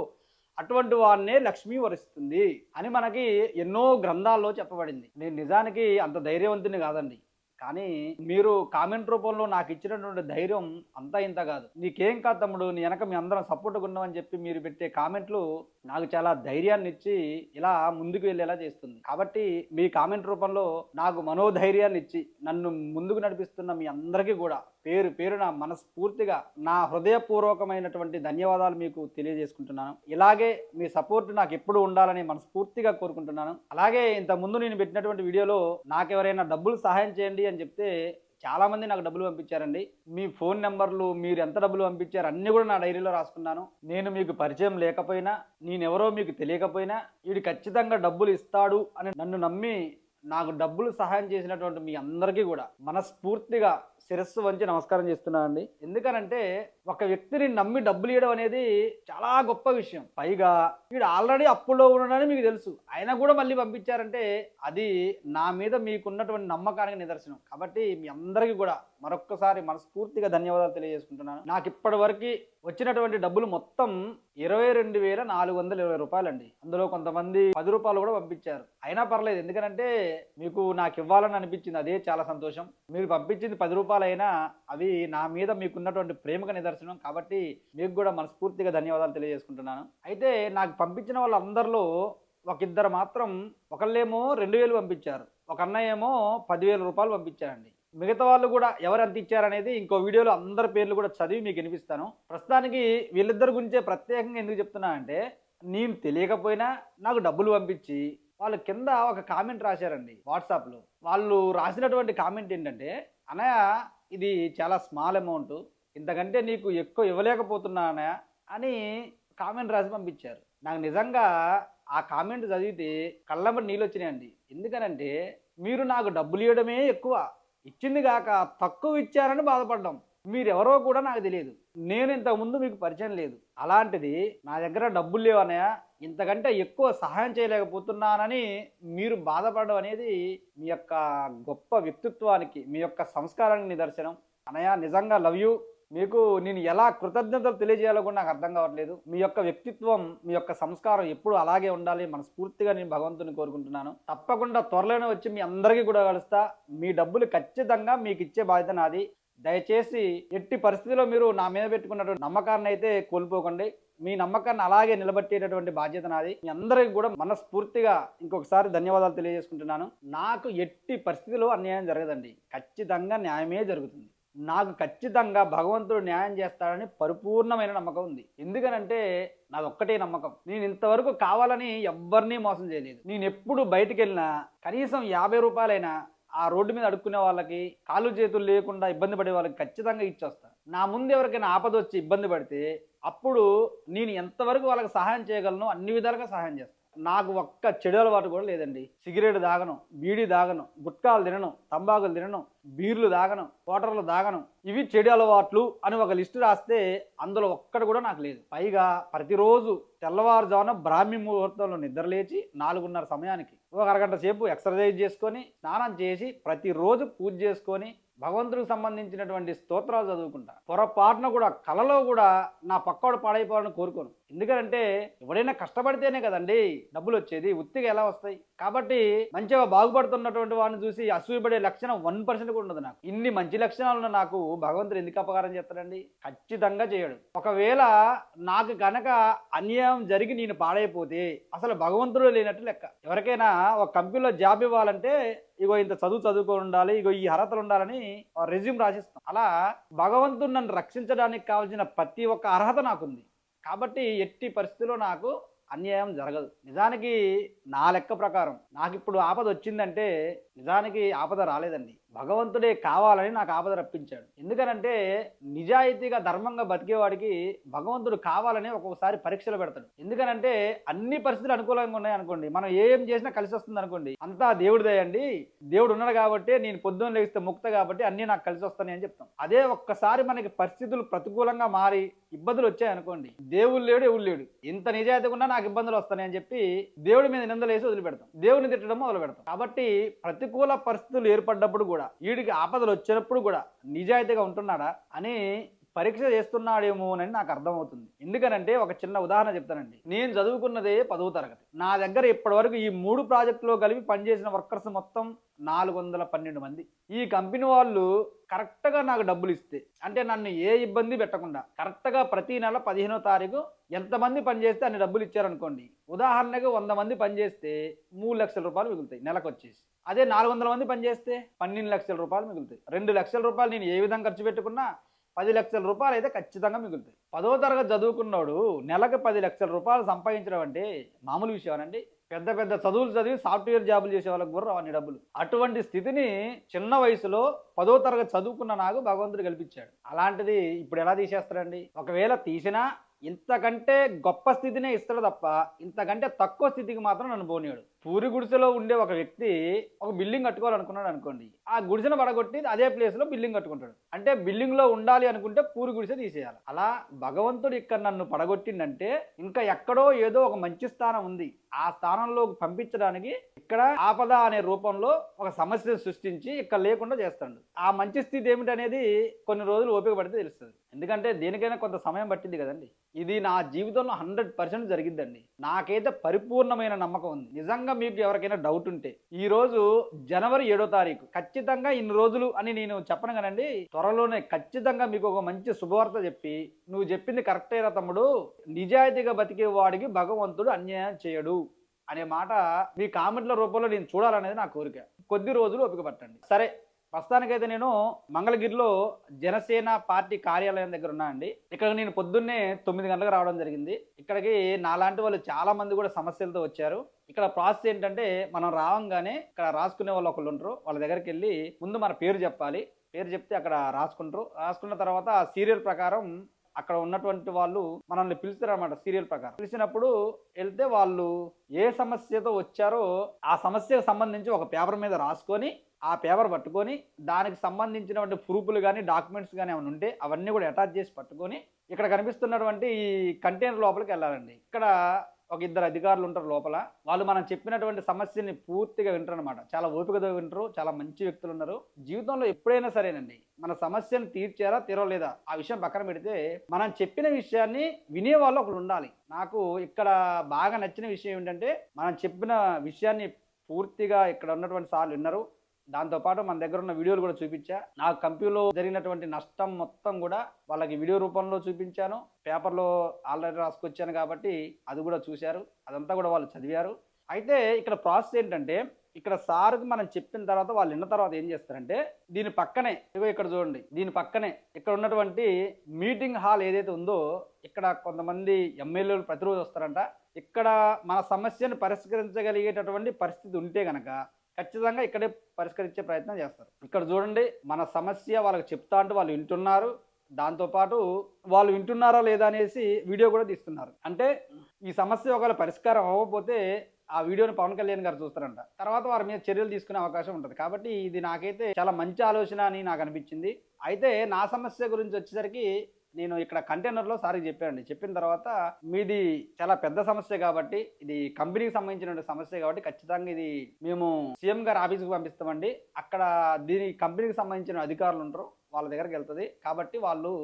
Speaker 1: అటువంటి వారినే లక్ష్మి వరిస్తుంది అని మనకి ఎన్నో గ్రంథాల్లో చెప్పబడింది. నేను నిజానికి అంత ధైర్యవంతుని కాదండి, కానీ మీరు కామెంట్ రూపంలో నాకు ఇచ్చినటువంటి ధైర్యం అంతా ఇంత కాదు. నీకేం కాదు తమ్ముడు, నీ వెనక మీ అందరం సపోర్ట్గా ఉన్నామని చెప్పి మీరు పెట్టే కామెంట్లు నాకు చాలా ధైర్యాన్ని ఇచ్చి ఇలా ముందుకు వెళ్ళేలా చేస్తుంది. కాబట్టి మీ కామెంట్ రూపంలో నాకు మనోధైర్యాన్ని ఇచ్చి నన్ను ముందుకు నడిపిస్తున్న మీ అందరికీ కూడా పేరు పేరున మనస్ఫూర్తిగా నా హృదయపూర్వకమైనటువంటి ధన్యవాదాలు మీకు తెలియజేసుకుంటున్నాను. ఇలాగే మీ సపోర్ట్ నాకు ఎప్పుడు ఉండాలని మనస్ఫూర్తిగా కోరుకుంటున్నాను. అలాగే ఇంత ముందు నేను పెట్టినటువంటి వీడియోలో నాకెవరైనా డబ్బులు సహాయం చేయండి అని చెప్తే చాలామంది నాకు డబ్బులు పంపించారండి. మీ ఫోన్ నెంబర్లు, మీరు ఎంత డబ్బులు పంపించారు అన్నీ కూడా నా డైరీలో రాసుకున్నాను. నేను మీకు పరిచయం లేకపోయినా, నేనెవరో మీకు తెలియకపోయినా వీడు ఖచ్చితంగా డబ్బులు ఇస్తాడు అని నన్ను నమ్మి నాకు డబ్బులు సహాయం చేసినటువంటి మీ అందరికీ కూడా మనస్ఫూర్తిగా శిరస్సు వంచి నమస్కారం చేస్తున్నానండి. ఎందుకనంటే ఒక వ్యక్తిని నమ్మి డబ్బులు ఇవ్వడం అనేది చాలా గొప్ప విషయం. పైగా వీడు ఆల్రెడీ అప్పుల్లో ఉన్నాడని మీకు తెలుసు, అయినా కూడా మళ్ళీ పంపించారంటే అది నా మీద మీకున్నటువంటి నమ్మకానికి నిదర్శనం. కాబట్టి మీ అందరికీ కూడా మరొక్కసారి మనస్ఫూర్తిగా ధన్యవాదాలు తెలియజేసుకుంటున్నాను. నాకు ఇప్పటి వరకు వచ్చినటువంటి డబ్బులు మొత్తం 22,420 రూపాయలండి. అందులో కొంతమంది 10 రూపాయలు కూడా పంపించారు. అయినా పర్లేదు, ఎందుకంటే మీకు నాకు ఇవ్వాలని అనిపించింది, అదే చాలా సంతోషం. మీరు పంపించింది 10 రూపాయలు అయినా అవి నా మీద మీకున్నటువంటి ప్రేమకు నిదర్శనం. కాబట్టి మీకు కూడా మనస్ఫూర్తిగా ధన్యవాదాలు తెలియజేసుకుంటున్నాను. అయితే నాకు పంపించిన వాళ్ళందరిలో ఒక ఇద్దరు మాత్రం, ఒకళ్ళేమో 2,000 పంపించారు, ఒక అన్నయ్య ఏమో 10,000 రూపాయలు పంపించారండి. మిగతా వాళ్ళు కూడా ఎవరెంత ఇచ్చారనేది ఇంకో వీడియోలో అందరి పేర్లు కూడా చదివి మీకు వినిపిస్తాను. ప్రస్తుతానికి వీళ్ళిద్దరి గురించే ప్రత్యేకంగా ఎందుకు చెప్తున్నా అంటే, నేను తెలియకపోయినా నాకు డబ్బులు పంపించి వాళ్ళు కింద ఒక కామెంట్ రాశారండి వాట్సాప్లో. వాళ్ళు రాసినటువంటి కామెంట్ ఏంటంటే, అన్నయ్య ఇది చాలా స్మాల్ అమౌంట్, ఇంతకంటే నీకు ఎక్కువ ఇవ్వలేకపోతున్నా అన్నయ్య అని కామెంట్ రాసి పంపించారు. నాకు నిజంగా ఆ కామెంట్ చదివితే కళ్ళంబడి నీళ్ళు వచ్చినాయండి. ఎందుకనంటే మీరు నాకు డబ్బులు ఇవ్వడమే ఎక్కువ, ఇచ్చింది కాక తక్కువ ఇచ్చారని బాధపడ్డాం. మీరెవరో కూడా నాకు తెలియదు, నేను ఇంతకుముందు మీకు పరిచయం లేదు. అలాంటిది నా దగ్గర డబ్బులు లేవనయా, ఇంతకంటే ఎక్కువ సహాయం చేయలేకపోతున్నానని మీరు బాధపడడం అనేది మీ యొక్క గొప్ప వ్యక్తిత్వానికి, మీ యొక్క సంస్కారానికి నిదర్శనం. అన్నయ్య నిజంగా లవ్ యూ. మీకు నేను ఎలా కృతజ్ఞతలు తెలియజేయాలో కూడా నాకు అర్థం కావట్లేదు. మీ యొక్క వ్యక్తిత్వం, మీ యొక్క సంస్కారం ఎప్పుడు అలాగే ఉండాలి మనస్ఫూర్తిగా నేను భగవంతుని కోరుకుంటున్నాను. తప్పకుండా త్వరలోనే వచ్చి మీ అందరికీ కూడా కలుస్తా. మీ డబ్బులు ఖచ్చితంగా మీకు ఇచ్చే బాధ్యత నాది. దయచేసి ఎట్టి పరిస్థితిలో మీరు నా మీద పెట్టుకున్నటువంటి నమ్మకాన్ని అయితే కోల్పోకండి. మీ నమ్మకాన్ని అలాగే నిలబెట్టేటటువంటి బాధ్యత నాది. మీ అందరికీ కూడా మనస్ఫూర్తిగా ఇంకొకసారి ధన్యవాదాలు తెలియజేసుకుంటున్నాను. నాకు ఎట్టి పరిస్థితిలో అన్యాయం జరగదండి, ఖచ్చితంగా న్యాయమే జరుగుతుంది. నాకు ఖచ్చితంగా భగవంతుడు న్యాయం చేస్తాడని పరిపూర్ణమైన నమ్మకం ఉంది. ఎందుకనంటే నాది ఒక్కటే నమ్మకం, నేను ఇంతవరకు కావాలని ఎవ్వరినీ మోసం చేయలేదు. నేను ఎప్పుడు బయటికి వెళ్ళినా కనీసం 50 రూపాయలైనా ఆ రోడ్డు మీద అడుక్కునే వాళ్ళకి, కాళ్ళు చేతులు లేకుండా ఇబ్బంది పడే వాళ్ళకి ఖచ్చితంగా ఇచ్చొస్తాను. నా ముందు ఎవరికైనా ఆపద వచ్చి ఇబ్బంది పడితే అప్పుడు నేను ఎంతవరకు వాళ్ళకి సహాయం చేయగలను అన్ని విధాలుగా సహాయం చేస్తాను. నాకు ఒక్క చెడు అలవాటు కూడా లేదండి. సిగరెట్ తాగను, బీడీ తాగను, గుట్కాలు తినను, తంబాకులు తినను, బీర్లు తాగను, వాటర్లు తాగను. ఇవి చెడు అలవాట్లు అని ఒక లిస్టు రాస్తే అందులో ఒక్కటి కూడా నాకు లేదు. పైగా ప్రతిరోజు తెల్లవారుజామున బ్రాహ్మీ ముహూర్తంలో నిద్రలేచి 4:30 సమయానికి ఒక అరగంట సేపు ఎక్సర్సైజ్ చేసుకొని, స్నానం చేసి, ప్రతిరోజు పూజ చేసుకొని, భగవంతుడికి సంబంధించినటువంటి స్తోత్రాలు చదువుకుంటా. పొరపాటున కూడా కలలో కూడా నా పక్కోడు పాడైపోవాలని కోరుకోను. ఎందుకంటే ఎవరైనా కష్టపడితేనే కదండి డబ్బులు వచ్చేది, ఉత్తిగా ఎలా వస్తాయి? కాబట్టి మంచిగా బాగుపడుతున్నటువంటి వాడిని చూసి అసూయపడే లక్షణం 1% కూడా ఉండదు నాకు. ఇన్ని మంచి లక్షణాలు ఉన్న నాకు భగవంతుడు ఎందుకు అపకారం చేస్తాడండి? ఖచ్చితంగా చేయడు. ఒకవేళ నాకు కనుక అన్యాయం జరిగి నేను పాడైపోతే అసలు భగవంతుడు లేనట్టు లెక్క. ఎవరికైనా ఒక కంపెనీలో జాబ్ ఇవ్వాలంటే ఇగో ఇంత చదువుకొని ఉండాలి, ఇగో ఈ అర్హతలు ఉండాలని రెజ్యూమ్ రాసిస్తాం. అలా భగవంతుడు నన్ను రక్షించడానికి కావాల్సిన ప్రతి ఒక్క అర్హత నాకుంది. కాబట్టి ఎట్టి పరిస్థితుల్లో నాకు అన్యాయం జరగదు. నిజానికి నా లెక్క ప్రకారం నాకు ఇప్పుడు ఆపద వచ్చిందంటే నిజానికి ఆపద రాలేదండి, భగవంతుడే కావాలని నాకు ఆపద రప్పించాడు. ఎందుకనంటే నిజాయితీగా ధర్మంగా బతికేవాడికి భగవంతుడు కావాలని ఒక్కొక్కసారి పరీక్షలు పెడతాడు. ఎందుకనంటే అన్ని పరిస్థితులు అనుకూలంగా ఉన్నాయి అనుకోండి, మనం ఏం చేసినా కలిసి వస్తుంది అనుకోండి, అంతా దేవుడిదేయండి, దేవుడు ఉన్నాడు కాబట్టి నేను పొద్దున్న లేస్తే ముక్త కాబట్టి అన్నీ నాకు కలిసి వస్తాయి అని చెప్తాం. అదే ఒక్కసారి మనకి పరిస్థితులు ప్రతికూలంగా మారి ఇబ్బందులు వచ్చాయనుకోండి, దేవుడు లేడు ఎవడు లేడు, ఇంత నిజాయితీగా ఉన్నా నాకు ఇబ్బందులు వస్తాయి అని చెప్పి దేవుడి మీద నిందలేసి వదిలిపెడతాం, దేవుడిని తిట్టడం మొదలు పెడతాం. కాబట్టి ప్రతికూల పరిస్థితులు ఏర్పడ్డప్పుడు కూడా, వీడికి ఆపదలు వచ్చినప్పుడు కూడా నిజాయితీగా ఉంటున్నాడా అని పరీక్ష చేస్తున్నాడేమోనని నాకు అర్థమవుతుంది. ఎందుకనంటే ఒక చిన్న ఉదాహరణ చెప్తానండి. నేను చదువుకున్నదే 10వ తరగతి. నా దగ్గర ఇప్పటి వరకు ఈ 3 ప్రాజెక్టులో కలిపి పనిచేసిన వర్కర్స్ మొత్తం 412 మంది. ఈ కంపెనీ వాళ్ళు కరెక్ట్గా నాకు డబ్బులు ఇస్తే, అంటే నన్ను ఏ ఇబ్బంది పెట్టకుండా కరెక్ట్గా ప్రతి నెల 15వ తారీఖు ఎంతమంది పనిచేస్తే అన్ని డబ్బులు ఇచ్చారనుకోండి, ఉదాహరణకు 100 మంది పనిచేస్తే 3 లక్షల రూపాయలు మిగులుతాయి నెలకు వచ్చేసి. అదే 400 మంది పనిచేస్తే 12 లక్షల రూపాయలు మిగులుతాయి. 2 లక్షల రూపాయలు నేను ఏ విధంగా ఖర్చు పెట్టుకున్నా 10 లక్షల రూపాయలు అయితే ఖచ్చితంగా మిగులుతాయి. 10వ తరగతి చదువుకున్నాడు నెలకు 10 లక్షల రూపాయలు సంపాదించడం అంటే మామూలు విషయమేనండి? పెద్ద పెద్ద చదువులు చదివి సాఫ్ట్వేర్ జాబులు చేసే వాళ్ళకి కూడా రావని డబ్బులు. అటువంటి స్థితిని చిన్న వయసులో 10వ తరగతి చదువుకున్న నాకు భగవంతుడు కల్పించాడు. అలాంటిది ఇప్పుడు ఎలా తీసేస్తాడండి? ఒకవేళ తీసినా ఇంతకంటే గొప్ప స్థితినే ఇస్తాడు తప్ప ఇంతకంటే తక్కువ స్థితికి మాత్రం నన్ను పోనీయాడు. పూరి గుడిసెలో ఉండే ఒక వ్యక్తి ఒక బిల్డింగ్ కట్టుకోవాలనుకున్నాడు అనుకోండి, ఆ గుడిసెను పడగొట్టి అదే ప్లేస్లో బిల్డింగ్ కట్టుకుంటాడు. అంటే బిల్డింగ్లో ఉండాలి అనుకుంటే పూరి గుడిసె తీసేయాలి. అలా భగవంతుడు ఇక్కడ నన్ను పడగొట్టిందంటే ఇంకా ఎక్కడో ఏదో ఒక మంచి స్థానం ఉంది, ఆ స్థానంలో పంపించడానికి ఇక్కడ ఆపద అనే రూపంలో ఒక సమస్యను సృష్టించి ఇక్కడ లేకుండా చేస్తాడు. ఆ మంచి స్థితి ఏమిటనేది కొన్ని రోజులు ఓపిక పడితే తెలుస్తుంది. ఎందుకంటే దేనికైనా కొంత సమయం పట్టింది కదండి. ఇది నా జీవితంలో 100% జరిగిద్దండి. నాకైతే పరిపూర్ణమైన నమ్మకం ఉంది. నిజంగా మీకు ఎవరికైనా డౌట్ ఉంటే ఈ రోజు జనవరి 7వ తారీఖు ఖచ్చితంగా ఇన్ని రోజులు అని నేను చెప్పను కనండి, త్వరలోనే ఖచ్చితంగా మీకు ఒక మంచి శుభవార్త చెప్పి, నువ్వు చెప్పింది కరెక్టేనా తమ్ముడు, నిజాయితీగా బతికే వాడికి భగవంతుడు అన్యాయం చేయడు అనే మాట మీ కామెంట్ల రూపంలో నేను చూడాలనేది నా కోరిక. కొద్ది రోజులు ఓపిక పట్టండి. సరే, ప్రస్తుతానికైతే నేను మంగళగిరిలో జనసేన పార్టీ కార్యాలయం దగ్గర ఉన్నా అండి. ఇక్కడ నేను పొద్దున్నే 9 గంటలకు రావడం జరిగింది. ఇక్కడికి నాలాంటి వాళ్ళు చాలా మంది కూడా సమస్యలతో వచ్చారు. ఇక్కడ ప్రాసెస్ ఏంటంటే, మనం రావంగానే ఇక్కడ రాసుకునే వాళ్ళు ఒకళ్ళు ఉంటారు, వాళ్ళ దగ్గరికి వెళ్ళి ముందు మన పేరు చెప్పాలి. పేరు చెప్తే అక్కడ రాసుకుంటారు. రాసుకున్న తర్వాత సీరియల్ ప్రకారం అక్కడ ఉన్నటువంటి వాళ్ళు మనల్ని పిలుస్తారు అనమాట. సీరియల్ ప్రకారం పిలిచినప్పుడు వెళ్తే వాళ్ళు ఏ సమస్యతో వచ్చారో ఆ సమస్యకు సంబంధించి ఒక పేపర్ మీద రాసుకొని, ఆ పేపర్ పట్టుకొని దానికి సంబంధించినటువంటి ప్రూఫ్లు కానీ డాక్యుమెంట్స్ కానీ ఏమైనా ఉంటే అవన్నీ కూడా అటాచ్ చేసి పట్టుకొని ఇక్కడ కనిపిస్తున్నటువంటి ఈ కంటైనర్ లోపలికి వెళ్ళాలండి. ఇక్కడ ఒక 2 అధికారులు ఉంటారు లోపల. వాళ్ళు మనం చెప్పినటువంటి సమస్యని పూర్తిగా వింటారు అనమాట. చాలా ఓపికతో వింటారు, చాలా మంచి వ్యక్తులు ఉన్నారు. జీవితంలో ఎప్పుడైనా సరేనండి, మన సమస్యను తీర్చారా తీరలేదా ఆ విషయం పక్కన పెడితే మనం చెప్పిన విషయాన్ని వినే వాళ్ళు ఒకరు ఉండాలి. నాకు ఇక్కడ బాగా నచ్చిన విషయం ఏంటంటే, మనం చెప్పిన విషయాన్ని పూర్తిగా ఇక్కడ ఉన్నటువంటి సార్లు విన్నారు. దాంతోపాటు మన దగ్గర ఉన్న వీడియోలు కూడా చూపించా. నా కంపెనీలో జరిగినటువంటి నష్టం మొత్తం కూడా వాళ్ళకి వీడియో రూపంలో చూపించాను. పేపర్లో ఆల్రెడీ రాసుకొచ్చాను కాబట్టి అది కూడా చూశారు. అదంతా కూడా వాళ్ళు చదివారు. అయితే ఇక్కడ ప్రాసెస్ ఏంటంటే, ఇక్కడ సార్కి మనం చెప్పిన తర్వాత వాళ్ళు విన్న తర్వాత ఏం చేస్తారంటే, దీని పక్కనే ఇగో ఇక్కడ చూడండి, దీని పక్కనే ఇక్కడ ఉన్నటువంటి మీటింగ్ హాల్ ఏదైతే ఉందో ఇక్కడ కొంతమంది ఎమ్మెల్యేలు ప్రతిరోజు వస్తారంట. ఇక్కడ మన సమస్యను పరిష్కరించగలిగేటటువంటి పరిస్థితి ఉంటే గనక ఖచ్చితంగా ఇక్కడే పరిష్కరించే ప్రయత్నం చేస్తారు. ఇక్కడ చూడండి, మన సమస్య వాళ్ళకి చెప్తా అంటే వాళ్ళు వింటున్నారు. దాంతోపాటు వాళ్ళు వింటున్నారా లేదా అనేసి వీడియో కూడా తీస్తున్నారు. అంటే ఈ సమస్య ఒకవేళ పరిష్కారం అవ్వకపోతే ఆ వీడియోని పవన్ కళ్యాణ్ గారు చూస్తారంట. తర్వాత వారి మీద చర్యలు తీసుకునే అవకాశం ఉంటుంది. కాబట్టి ఇది నాకైతే చాలా మంచి ఆలోచన అని నాకు అనిపించింది. అయితే నా సమస్య గురించి వచ్చేసరికి నేను ఇక్కడ కంటైనర్లో సార్కి చెప్పానండి. చెప్పిన తర్వాత మీది చాలా పెద్ద సమస్య కాబట్టి, ఇది కంపెనీకి సంబంధించిన సమస్య కాబట్టి ఖచ్చితంగా ఇది మేము సీఎం గారి ఆఫీస్కి పంపిస్తామండి. అక్కడ దీని కంపెనీకి సంబంధించిన అధికారులు ఉంటారు, వాళ్ళ దగ్గరికి వెళ్తుంది. కాబట్టి వాళ్ళు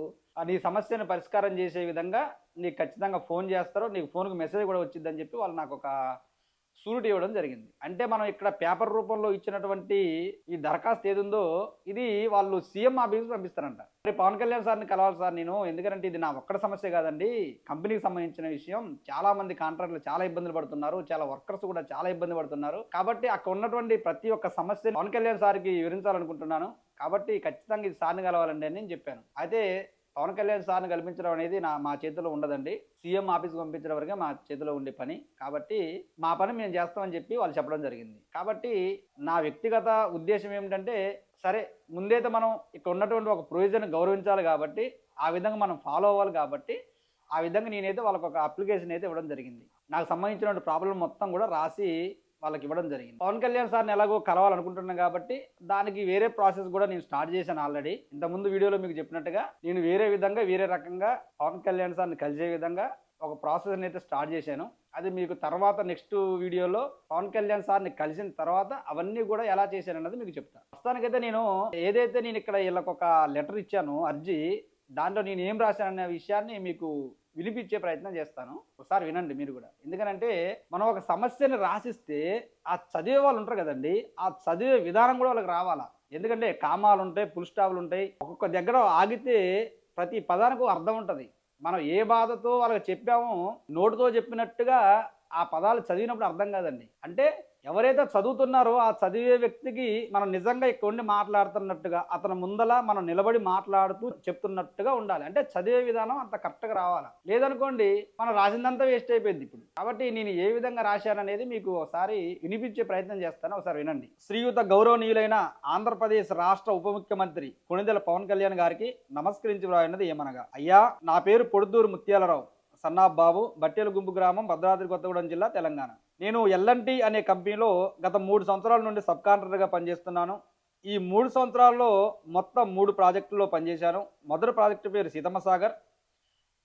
Speaker 1: నీ సమస్యను పరిష్కారం చేసే విధంగా నీకు ఖచ్చితంగా ఫోన్ చేస్తారు. నీకు ఫోన్కి మెసేజ్ కూడా వచ్చిందని చెప్పి వాళ్ళు నాకు ఒక షూరిటీ ఇవ్వడం జరిగింది. అంటే మనం ఇక్కడ పేపర్ రూపంలో ఇచ్చినటువంటి ఈ దరఖాస్తు ఏది ఉందో ఇది వాళ్ళు సీఎం ఆఫీస్కి పంపిస్తారంట. మరి పవన్ కళ్యాణ్ సార్ని కలవాలి సార్ నేను, ఎందుకంటే ఇది నా ఒక్కడ సమస్య కాదండి, కంపెనీకి సంబంధించిన విషయం. చాలా మంది కాంట్రాక్టులు చాలా ఇబ్బందులు పడుతున్నారు, చాలా వర్కర్స్ కూడా చాలా ఇబ్బంది పడుతున్నారు. కాబట్టి అక్కడ ఉన్నటువంటి ప్రతి ఒక్క సమస్య పవన్ కళ్యాణ్ సార్కి వివరించాలనుకుంటున్నాను. కాబట్టి ఖచ్చితంగా ఇది సార్ని కలవాలండి అని నేను చెప్పాను. అయితే పవన్ కళ్యాణ్ సార్ని కల్పించడం అనేది మా చేతిలో ఉండదండి, సీఎం ఆఫీస్కి పంపించడం వరకే మా చేతిలో ఉండే పని. కాబట్టి మా పని మేము చేస్తామని చెప్పి వాళ్ళు చెప్పడం జరిగింది. కాబట్టి నా వ్యక్తిగత ఉద్దేశం ఏమిటంటే, సరే ముందైతే మనం ఇక్కడ ఉన్నటువంటి ఒక ప్రొవిజన్ గౌరవించాలి కాబట్టి ఆ విధంగా మనం ఫాలో అవ్వాలి. కాబట్టి ఆ విధంగా నేనైతే వాళ్ళకి ఒక అప్లికేషన్ అయితే ఇవ్వడం జరిగింది. నాకు సంబంధించినటువంటి ప్రాబ్లం మొత్తం కూడా రాసి వాళ్ళకి ఇవ్వడం జరిగింది. పవన్ కళ్యాణ్ సార్ని ఎలాగో కలవాలనుకుంటున్నాను కాబట్టి దానికి వేరే ప్రాసెస్ కూడా నేను స్టార్ట్ చేశాను ఆల్రెడీ. ఇంతకుముందు వీడియోలో మీకు చెప్పినట్టుగా నేను వేరే రకంగా పవన్ కళ్యాణ్ సార్ని కలిసే విధంగా ఒక ప్రాసెస్ అయితే స్టార్ట్ చేశాను. అది మీకు తర్వాత నెక్స్ట్ వీడియోలో పవన్ కళ్యాణ్ సార్ని కలిసిన తర్వాత అవన్నీ కూడా ఎలా చేశాను అన్నది మీకు చెప్తాను. ప్రస్తుతానికైతే నేను ఇక్కడ వీళ్ళకి ఒక లెటర్ ఇచ్చాను, అర్జీ, దాంట్లో నేను ఏం రాశాననే విషయాన్ని మీకు వినిపించే ప్రయత్నం చేస్తాను. ఒకసారి వినండి మీరు కూడా. ఎందుకనంటే మనం ఒక సమస్యని రాసిస్తే ఆ చదివే వాళ్ళు ఉంటారు కదండి, ఆ చదివే విధానం కూడా వాళ్ళకి రావాలా. ఎందుకంటే కామాలు ఉంటాయి, ఫుల్ స్టాప్లు ఉంటాయి. ఒక్కొక్క దగ్గర ఆగితే ప్రతి పదానికి అర్థం ఉంటుంది. మనం ఏ బాధతో వాళ్ళకి చెప్పామో నోటితో చెప్పినట్టుగా ఆ పదాలు చదివినప్పుడు అర్థం కాదండి. అంటే ఎవరైతే చదువుతున్నారో ఆ చదివే వ్యక్తికి మనం నిజంగా ఇక్కడ ఉండి మాట్లాడుతున్నట్టుగా, అతను ముందల మనం నిలబడి మాట్లాడుతూ చెప్తున్నట్టుగా ఉండాలి. అంటే చదివే విధానం అంత కరెక్ట్గా రావాలా. లేదనుకోండి మనం రాసిందంతా వేస్ట్ అయిపోయింది ఇప్పుడు. కాబట్టి నేను ఏ విధంగా రాశాననేది మీకు ఒకసారి వినిపించే ప్రయత్నం చేస్తాను, ఒకసారి వినండి. శ్రీయుత గౌరవనీయులైన ఆంధ్రప్రదేశ్ రాష్ట్ర ఉప ముఖ్యమంత్రి కొణిదెల పవన్ కళ్యాణ్ గారికి నమస్కరించి వ్రాయినది ఏమనగా, అయ్యా నా పేరు పొడుదూరు ముత్యాలరావు సన్నాబ్ బాబు, బట్టేల గుంపు గ్రామం, భద్రాద్రి కొత్తగూడెం జిల్లా, తెలంగాణ. నేను ఎల్ఎన్టీ అనే కంపెనీలో గత 3 సంవత్సరాల నుండి సబ్ కాంట్రాక్టర్గా పనిచేస్తున్నాను. ఈ 3 సంవత్సరాల్లో మొత్తం 3 ప్రాజెక్టుల్లో పనిచేశాను. మొదటి ప్రాజెక్టు పేరు సీతమ్మ సాగర్,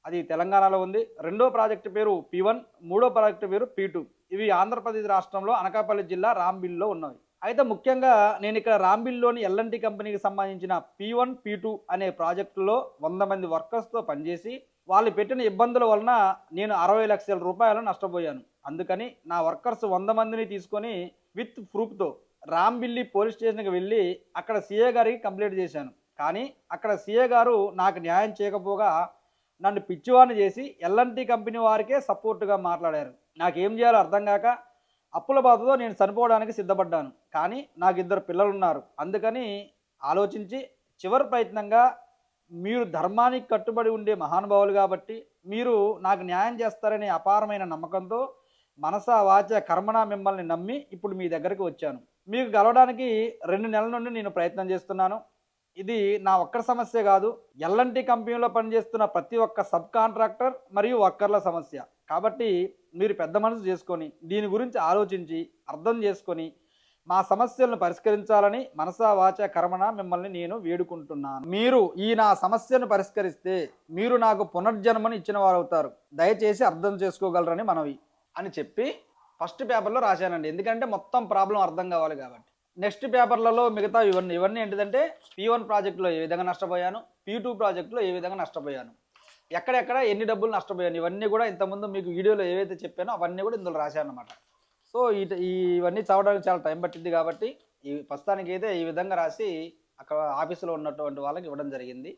Speaker 1: అది తెలంగాణలో ఉంది. రెండో ప్రాజెక్టు పేరు P1, మూడో ప్రాజెక్టు పేరు P2. ఇవి ఆంధ్రప్రదేశ్ రాష్ట్రంలో అనకాపల్లి జిల్లా రాంబిల్లో ఉన్నవి. అయితే ముఖ్యంగా నేను ఇక్కడ రాంబిల్లోని ఎల్ఎన్టీ కంపెనీకి సంబంధించిన P1, P2 అనే ప్రాజెక్టులో 100 మంది వర్కర్స్తో పనిచేసి వాళ్ళు పెట్టిన ఇబ్బందుల వలన నేను 60 లక్షల రూపాయలు నష్టపోయాను. అందుకని నా వర్కర్స్ 100 మందిని తీసుకొని విత్ ప్రూఫ్తో రాంబిల్లి పోలీస్ స్టేషన్కి వెళ్ళి అక్కడ సీఏ గారికి కంప్లైంట్ చేశాను. కానీ అక్కడ సీఏ గారు నాకు న్యాయం చేయకపోగా నన్ను పిచ్చివాడిని చేసి ఎల్ఎన్టీ కంపెనీ వారికే సపోర్టుగా మాట్లాడారు. నాకేం చేయాలో అర్థం కాక అప్పుల బాధతో నేను చనిపోవడానికి సిద్ధపడ్డాను. కానీ నాకు 2 పిల్లలు ఉన్నారు. అందుకని ఆలోచించి చివరి ప్రయత్నంగా మీరు ధర్మానికి కట్టుబడి ఉండే మహానుభావులు కాబట్టి మీరు నాకు న్యాయం చేస్తారనే అపారమైన నమ్మకంతో మనసా వాచ కర్మణ మిమ్మల్ని నమ్మి ఇప్పుడు మీ దగ్గరికి వచ్చాను. మీకు కలవడానికి 2 నెలల నుండి నేను ప్రయత్నం చేస్తున్నాను. ఇది నా ఒక్కరి సమస్య కాదు, ఎల్ఎన్టీ కంపెనీలో పనిచేస్తున్న ప్రతి ఒక్క సబ్ కాంట్రాక్టర్ మరియు వర్కర్ల సమస్య. కాబట్టి మీరు పెద్ద మనసు చేసుకొని దీని గురించి ఆలోచించి అర్థం చేసుకొని మా సమస్యలను పరిష్కరించాలని మనసా వాచ కర్మణ మిమ్మల్ని నేను వేడుకుంటున్నాను. మీరు ఈ నా సమస్యను పరిష్కరిస్తే మీరు నాకు పునర్జన్మని ఇచ్చిన వారు అవుతారు. దయచేసి అర్థం చేసుకోగలరని మనవి అని చెప్పి ఫస్ట్ పేపర్లో రాశానండి. ఎందుకంటే మొత్తం ప్రాబ్లం అర్థం కావాలి కాబట్టి. నెక్స్ట్ పేపర్లలో మిగతా ఇవన్నీ ఏంటిదంటే P1 ప్రాజెక్టులో ఏ విధంగా నష్టపోయాను, P2 ప్రాజెక్టులో ఏ విధంగా నష్టపోయాను, ఎక్కడెక్కడ ఎన్ని డబ్బులు నష్టపోయాను, ఇవన్నీ కూడా ఇంతకుముందు మీకు వీడియోలో ఏవైతే చెప్పానో అవన్నీ కూడా ఇందులో రాశాను అనమాట. సో ఇవన్నీ చదవడానికి చాలా టైం పట్టింది కాబట్టి ప్రస్తుతానికి అయితే ఈ విధంగా రాసి అక్కడ ఆఫీసులో ఉన్నటువంటి వాళ్ళకి ఇవ్వడం జరిగింది.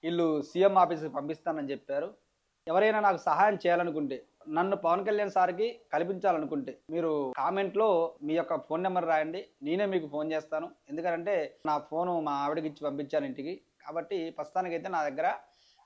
Speaker 1: వీళ్ళు సీఎం ఆఫీస్కి పంపిస్తానని చెప్పారు. ఎవరైనా నాకు సహాయం చేయాలనుకుంటే, నన్ను పవన్ కళ్యాణ్ సార్కి కల్పించాలనుకుంటే మీరు కామెంట్లో మీ యొక్క ఫోన్ నెంబర్ రాయండి, నేనే మీకు ఫోన్ చేస్తాను. ఎందుకంటే నా ఫోను మా ఆవిడకి ఇచ్చి పంపించాను ఇంటికి. కాబట్టి ప్రస్తుతానికైతే నా దగ్గర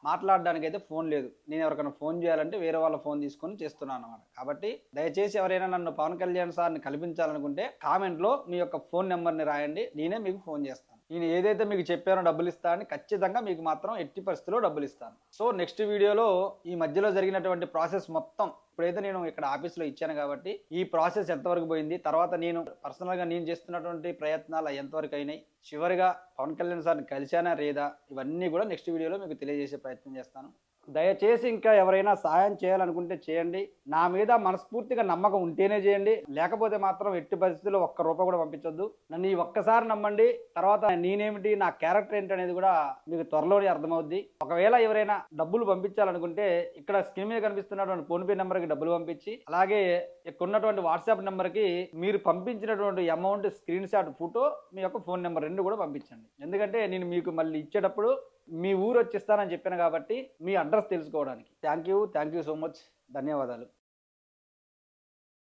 Speaker 1: మాట్లాడడానికి అయితే ఫోన్ లేదు. నేను ఎవరికైనా ఫోన్ చేయాలంటే వేరే వాళ్ళ ఫోన్ తీసుకొని చేస్తున్నాను అన్నమాట. కాబట్టి దయచేసి ఎవరైనా నన్ను పవన్ కళ్యాణ్ సార్ని కల్పించాలనుకుంటే కామెంట్లో మీ యొక్క ఫోన్ నెంబర్ని రాయండి, నేనే మీకు ఫోన్ చేస్తాను. నేను ఏదైతే మీకు చెప్పానో డబ్బులు ఇస్తానని ఖచ్చితంగా మీకు మాత్రం ఎట్టి పరిస్థితుల్లో డబ్బులు ఇస్తాను. సో నెక్స్ట్ వీడియోలో ఈ మధ్యలో జరిగినటువంటి ప్రాసెస్ మొత్తం ఇప్పుడైతే నేను ఇక్కడ ఆఫీస్లో ఇచ్చాను కాబట్టి ఈ ప్రాసెస్ ఎంతవరకు పోయింది, తర్వాత నేను పర్సనల్గా నేను చేస్తున్నటువంటి ప్రయత్నాలు ఎంతవరకు అయినాయి, చివరిగా పవన్ కళ్యాణ్ సార్ని కలిశానా లేదా, ఇవన్నీ కూడా నెక్స్ట్ వీడియోలో మీకు తెలియజేసే ప్రయత్నం చేస్తాను. దయచేసి ఇంకా ఎవరైనా సహాయం చేయాలనుకుంటే చేయండి. నా మీద మనస్ఫూర్తిగా నమ్మకం ఉంటేనే చేయండి. లేకపోతే మాత్రం ఎట్టి పరిస్థితుల్లో ఒక్క రూపాయి కూడా పంపించొద్దు. నన్ను ఈ ఒక్కసారి నమ్మండి. తర్వాత నేనేమిటి, నా క్యారెక్టర్ ఏంటనేది కూడా మీకు త్వరలోనే అర్థమవుద్ది. ఒకవేళ ఎవరైనా డబ్బులు పంపించాలనుకుంటే ఇక్కడ స్క్రీన్ మీద కనిపిస్తున్నటువంటి ఫోన్పే నెంబర్కి డబ్బులు పంపించి, అలాగే ఇక్కడ ఉన్నటువంటి వాట్సాప్ నెంబర్కి మీరు పంపించినటువంటి అమౌంట్ స్క్రీన్ షాట్, ఫోటో, మీ యొక్క ఫోన్ నెంబర్ 2 కూడా పంపించండి. ఎందుకంటే నేను మీకు మళ్ళీ ఇచ్చేటప్పుడు మీ ఊరు వచ్చిస్తానని చెప్పాను కాబట్టి మీ అడ్రస్ తెలుసుకోవడానికి. Thank you so much. ధన్యవాదాలు.